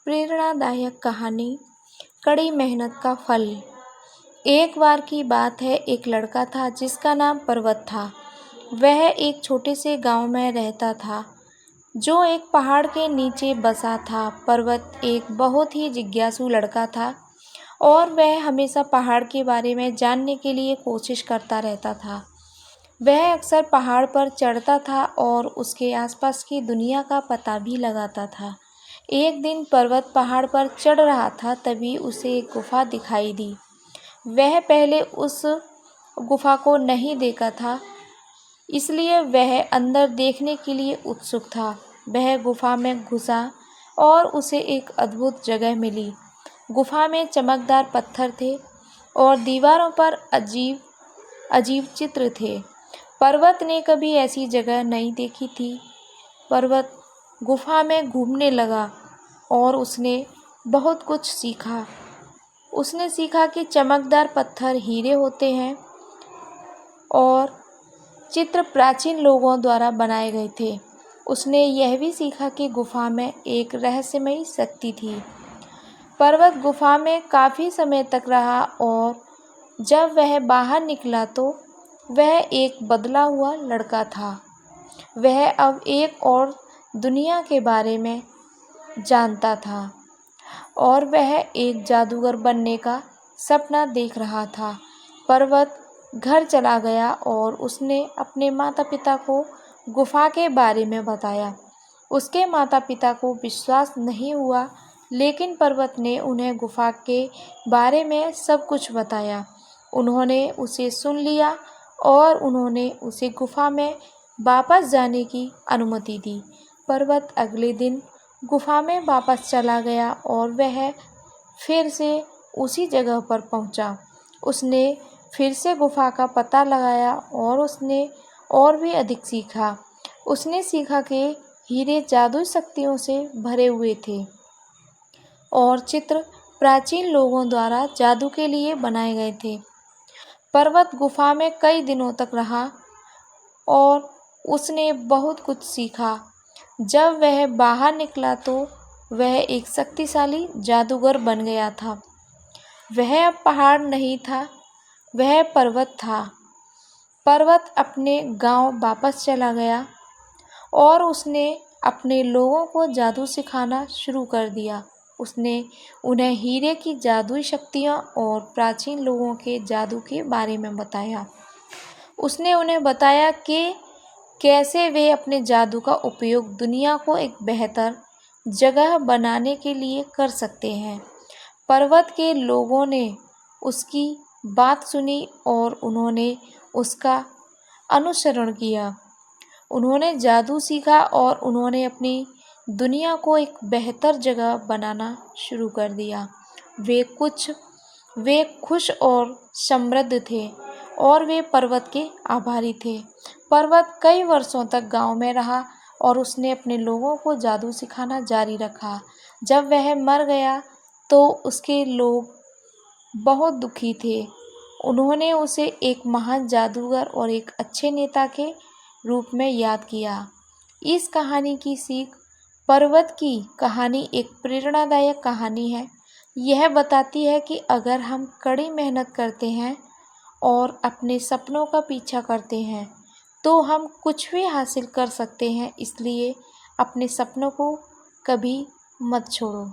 प्रेरणादायक कहानी कड़ी मेहनत का फल। एक बार की बात है, एक लड़का था जिसका नाम पर्वत था। वह एक छोटे से गांव में रहता था जो एक पहाड़ के नीचे बसा था। पर्वत एक बहुत ही जिज्ञासु लड़का था और वह हमेशा पहाड़ के बारे में जानने के लिए कोशिश करता रहता था। वह अक्सर पहाड़ पर चढ़ता था और उसके आसपास की दुनिया का पता भी लगाता था। एक दिन पर्वत पहाड़ पर चढ़ रहा था, तभी उसे एक गुफा दिखाई दी। वह पहले उस गुफा को नहीं देखा था, इसलिए वह अंदर देखने के लिए उत्सुक था। वह गुफा में घुसा और उसे एक अद्भुत जगह मिली। गुफा में चमकदार पत्थर थे और दीवारों पर अजीब अजीब चित्र थे। पर्वत ने कभी ऐसी जगह नहीं देखी थी। पर्वत गुफा में घूमने लगा और उसने बहुत कुछ सीखा। उसने सीखा कि चमकदार पत्थर हीरे होते हैं और चित्र प्राचीन लोगों द्वारा बनाए गए थे। उसने यह भी सीखा कि गुफा में एक रहस्यमयी शक्ति थी। पर्वत गुफा में काफ़ी समय तक रहा और जब वह बाहर निकला तो वह एक बदला हुआ लड़का था। वह अब एक और दुनिया के बारे में जानता था और वह एक जादूगर बनने का सपना देख रहा था। पर्वत घर चला गया और उसने अपने माता पिता को गुफा के बारे में बताया। उसके माता पिता को विश्वास नहीं हुआ, लेकिन पर्वत ने उन्हें गुफा के बारे में सब कुछ बताया। उन्होंने उसे सुन लिया और उन्होंने उसे गुफा में वापस जाने की अनुमति दी। पर्वत अगले दिन गुफा में वापस चला गया और वह फिर से उसी जगह पर पहुंचा। उसने फिर से गुफा का पता लगाया और उसने और भी अधिक सीखा। उसने सीखा कि हीरे जादुई शक्तियों से भरे हुए थे और चित्र प्राचीन लोगों द्वारा जादू के लिए बनाए गए थे। पर्वत गुफा में कई दिनों तक रहा और उसने बहुत कुछ सीखा। जब वह बाहर निकला तो वह एक शक्तिशाली जादूगर बन गया था। वह अब पहाड़ नहीं था, वह पर्वत था। पर्वत अपने गांव वापस चला गया और उसने अपने लोगों को जादू सिखाना शुरू कर दिया। उसने उन्हें हीरे की जादुई शक्तियाँ और प्राचीन लोगों के जादू के बारे में बताया। उसने उन्हें बताया कि कैसे वे अपने जादू का उपयोग दुनिया को एक बेहतर जगह बनाने के लिए कर सकते हैं। पर्वत के लोगों ने उसकी बात सुनी और उन्होंने उसका अनुसरण किया। उन्होंने जादू सीखा और उन्होंने अपनी दुनिया को एक बेहतर जगह बनाना शुरू कर दिया। वे खुश और समृद्ध थे और वे पर्वत के आभारी थे। पर्वत कई वर्षों तक गांव में रहा और उसने अपने लोगों को जादू सिखाना जारी रखा। जब वह मर गया तो उसके लोग बहुत दुखी थे। उन्होंने उसे एक महान जादूगर और एक अच्छे नेता के रूप में याद किया। इस कहानी की सीख, पर्वत की कहानी एक प्रेरणादायक कहानी है। यह बताती है कि अगर हम कड़ी मेहनत करते हैं और अपने सपनों का पीछा करते हैं तो हम कुछ भी हासिल कर सकते हैं। इसलिए अपने सपनों को कभी मत छोड़ो।